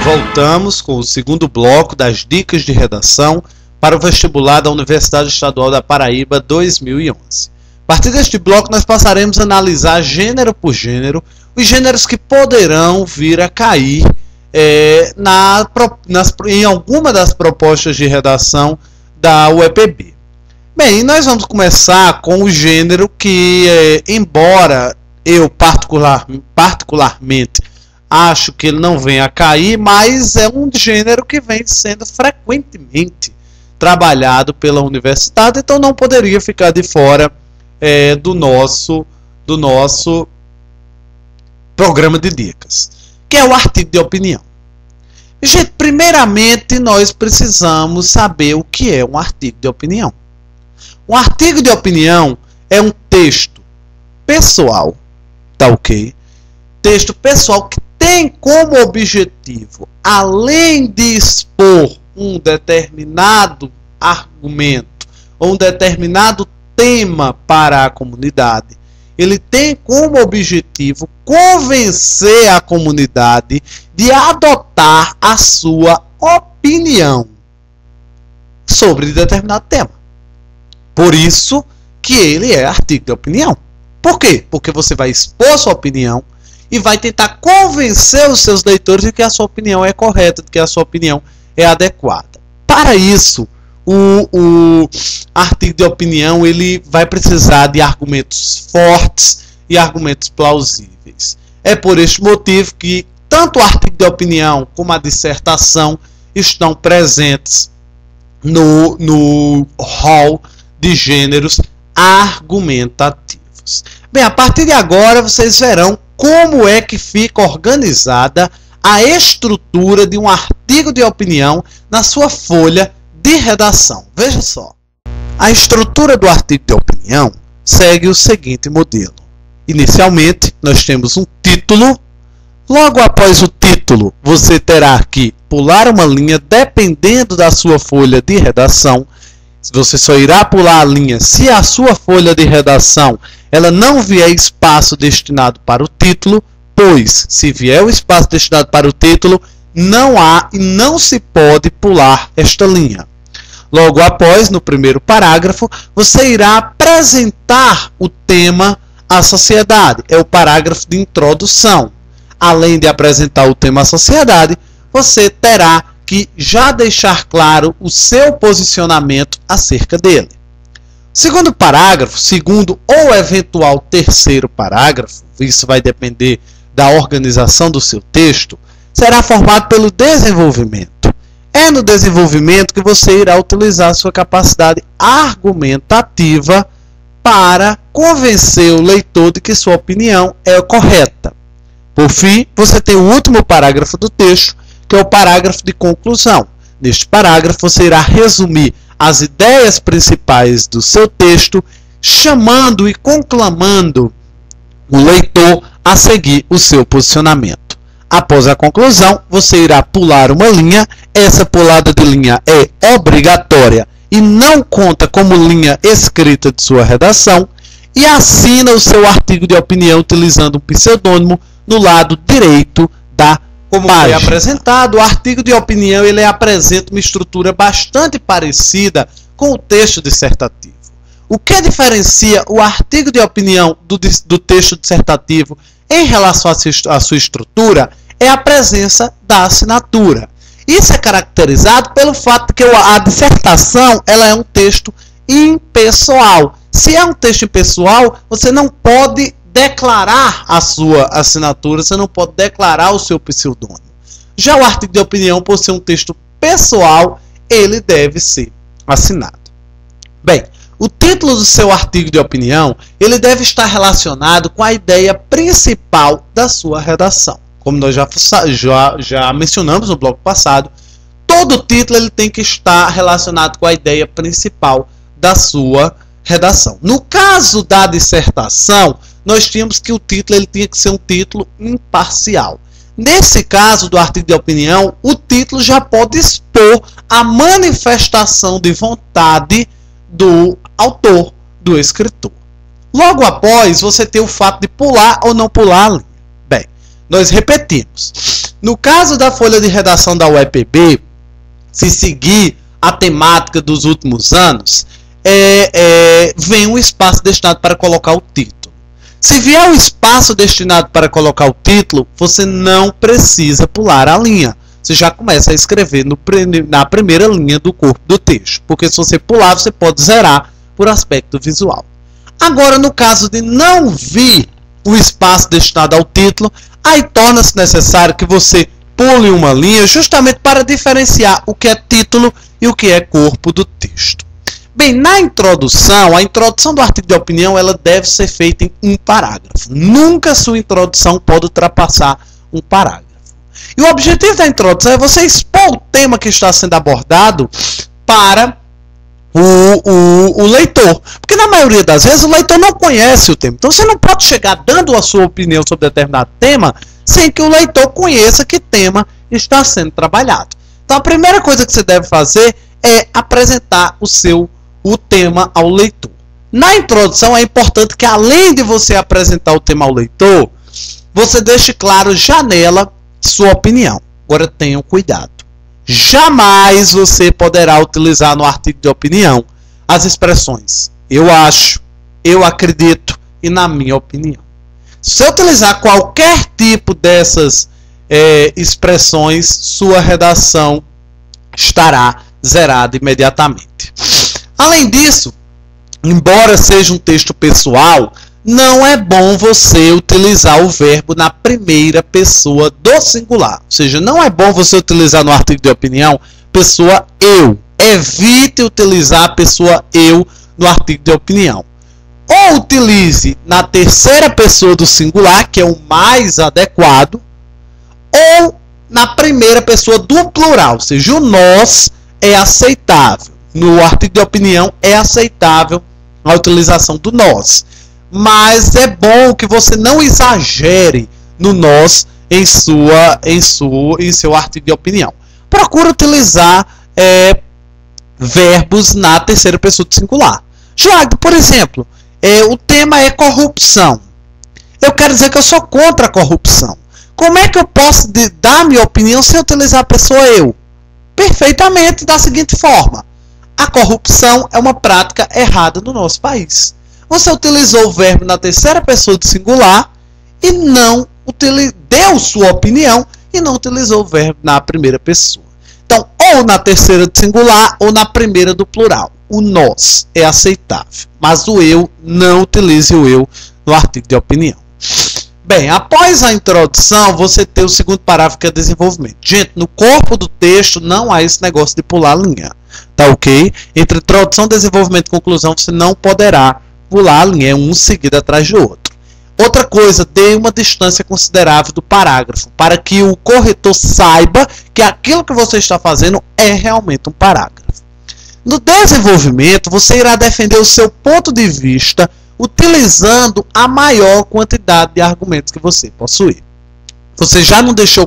voltamos com o segundo bloco das dicas de redação para o vestibular da Universidade Estadual da Paraíba 2011. A partir deste bloco nós passaremos a analisar gênero por gênero os gêneros que poderão vir a cair em alguma das propostas de redação da UEPB. Bem, nós vamos começar com o gênero que, embora eu particularmente acho que ele não venha a cair, mas é um gênero que vem sendo frequentemente trabalhado pela universidade, então não poderia ficar de fora do nosso programa de dicas, que é o artigo de opinião. Gente, primeiramente nós precisamos saber o que é um artigo de opinião. Um artigo de opinião é um texto pessoal, tá ok? Texto pessoal que tem como objetivo, além de expor um determinado argumento ou um determinado tema para a comunidade, ele tem como objetivo convencer a comunidade de adotar a sua opinião sobre determinado tema. Por isso que ele é artigo de opinião. Por quê? Porque você vai expor a sua opinião e vai tentar convencer os seus leitores de que a sua opinião é correta, de que a sua opinião é adequada. Para isso, o artigo de opinião ele vai precisar de argumentos fortes e argumentos plausíveis. É por este motivo que tanto o artigo de opinião como a dissertação estão presentes no hall de gêneros argumentativos. Bem, a partir de agora vocês verão como é que fica organizada a estrutura de um artigo de opinião na sua folha de redação. Veja só. A estrutura do artigo de opinião segue o seguinte modelo. Inicialmente, nós temos um título. Logo após o título, você terá que pular uma linha dependendo da sua folha de redação. Você só irá pular a linha se a sua folha de redação ela não vier espaço destinado para o título, pois se vier o espaço destinado para o título, não há e não se pode pular esta linha. Logo após, no primeiro parágrafo, você irá apresentar o tema à sociedade. É o parágrafo de introdução. Além de apresentar o tema à sociedade, você terá que já deixar claro o seu posicionamento acerca dele. Segundo parágrafo, segundo ou eventual terceiro parágrafo, isso vai depender da organização do seu texto, será formado pelo desenvolvimento. É no desenvolvimento que você irá utilizar a sua capacidade argumentativa para convencer o leitor de que sua opinião é correta. Por fim, você tem o último parágrafo do texto, que é o parágrafo de conclusão. Neste parágrafo, você irá resumir as ideias principais do seu texto, chamando e conclamando o leitor a seguir o seu posicionamento. Após a conclusão, você irá pular uma linha. Essa pulada de linha é obrigatória e não conta como linha escrita de sua redação, e assina o seu artigo de opinião utilizando um pseudônimo no lado direito da Como foi apresentado, o artigo de opinião ele apresenta uma estrutura bastante parecida com o texto dissertativo. O que diferencia o artigo de opinião do texto dissertativo em relação à sua estrutura é a presença da assinatura. Isso é caracterizado pelo fato de que a dissertação ela é um texto impessoal. Se é um texto impessoal, você não pode declarar a sua assinatura, você não pode declarar o seu pseudônimo. Já o artigo de opinião, por ser um texto pessoal, ele deve ser assinado. Bem, o título do seu artigo de opinião, ele deve estar relacionado com a ideia principal da sua redação. Como nós já mencionamos no bloco passado, todo título ele tem que estar relacionado com a ideia principal da sua redação. No caso da dissertação, nós tínhamos que o título ele tinha que ser um título imparcial. Nesse caso do artigo de opinião, o título já pode expor a manifestação de vontade do autor, do escritor. Logo após, você tem o fato de pular ou não pular a linha. Bem, nós repetimos. No caso da folha de redação da UEPB, se seguir a temática dos últimos anos, vem um espaço destinado para colocar o título. Se vier o espaço destinado para colocar o título, você não precisa pular a linha. Você já começa a escrever na primeira linha do corpo do texto. Porque se você pular, você pode zerar por aspecto visual. Agora, no caso de não vir o espaço destinado ao título, aí torna-se necessário que você pule uma linha justamente para diferenciar o que é título e o que é corpo do texto. Bem, na introdução, a introdução do artigo de opinião ela deve ser feita em um parágrafo. Nunca sua introdução pode ultrapassar um parágrafo. E o objetivo da introdução é você expor o tema que está sendo abordado para o leitor. Porque na maioria das vezes o leitor não conhece o tema. Então você não pode chegar dando a sua opinião sobre determinado tema sem que o leitor conheça que tema está sendo trabalhado. Então a primeira coisa que você deve fazer é apresentar o tema ao leitor. Na introdução é importante que além de você apresentar o tema ao leitor, você deixe claro já nela sua opinião. Agora tenham cuidado. Jamais você poderá utilizar no artigo de opinião as expressões eu acho, eu acredito e na minha opinião. Se você utilizar qualquer tipo dessas expressões, sua redação estará zerada imediatamente. Além disso, embora seja um texto pessoal, não é bom você utilizar o verbo na primeira pessoa do singular. Ou seja, não é bom você utilizar no artigo de opinião pessoa eu. Evite utilizar a pessoa eu no artigo de opinião. Ou utilize na terceira pessoa do singular, que é o mais adequado, ou na primeira pessoa do plural. Ou seja, o nós é aceitável. No artigo de opinião é aceitável a utilização do nós. Mas é bom que você não exagere no nós em seu artigo de opinião. Procure utilizar verbos na terceira pessoa do singular. João, por exemplo, o tema é corrupção. Eu quero dizer que eu sou contra a corrupção. Como é que eu posso dar minha opinião sem utilizar a pessoa eu? Perfeitamente da seguinte forma. A corrupção é uma prática errada no nosso país. Você utilizou o verbo na terceira pessoa do singular e não deu sua opinião e não utilizou o verbo na primeira pessoa. Então, ou na terceira do singular ou na primeira do plural. O nós é aceitável, mas o eu, não utilize o eu no artigo de opinião. Bem, após a introdução, você tem o segundo parágrafo que é desenvolvimento. Gente, no corpo do texto não há esse negócio de pular a linha. Tá ok? Entre introdução, desenvolvimento e conclusão, você não poderá pular a linha, um seguido atrás do outro. Outra coisa, dê uma distância considerável do parágrafo, para que o corretor saiba que aquilo que você está fazendo é realmente um parágrafo. No desenvolvimento, você irá defender o seu ponto de vista utilizando a maior quantidade de argumentos que você possuir. Você já deixou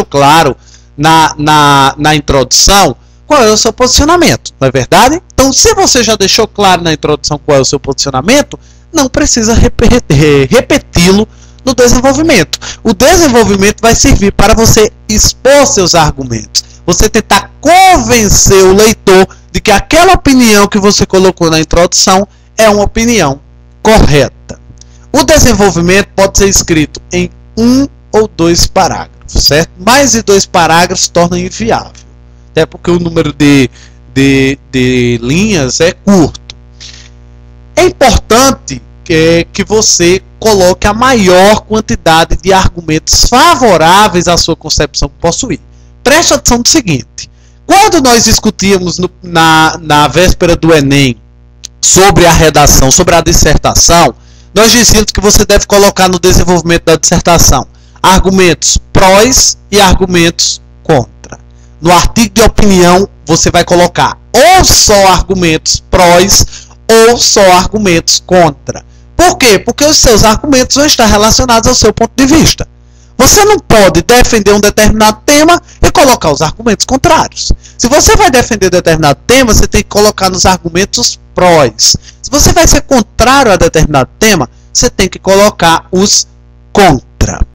claro na introdução qual é o seu posicionamento, não é verdade? Então, se você já deixou claro na introdução qual é o seu posicionamento, não precisa repeti-lo no desenvolvimento. O desenvolvimento vai servir para você expor seus argumentos. Você tentar convencer o leitor de que aquela opinião que você colocou na introdução é uma opinião correta. O desenvolvimento pode ser escrito em 1 ou 2 parágrafos, certo? Mais de 2 parágrafos torna inviável. Até porque o número de linhas é curto. É importante que você coloque a maior quantidade de argumentos favoráveis à sua concepção que possuir. Preste atenção no seguinte. Quando nós discutíamos na véspera do Enem sobre a redação, sobre a dissertação, nós dizíamos que você deve colocar no desenvolvimento da dissertação argumentos prós e argumentos contra. No artigo de opinião, você vai colocar ou só argumentos prós ou só argumentos contra. Por quê? Porque os seus argumentos vão estar relacionados ao seu ponto de vista. Você não pode defender um determinado tema e colocar os argumentos contrários. Se você vai defender determinado tema, você tem que colocar nos argumentos prós. Se você vai ser contrário a determinado tema, você tem que colocar os contra.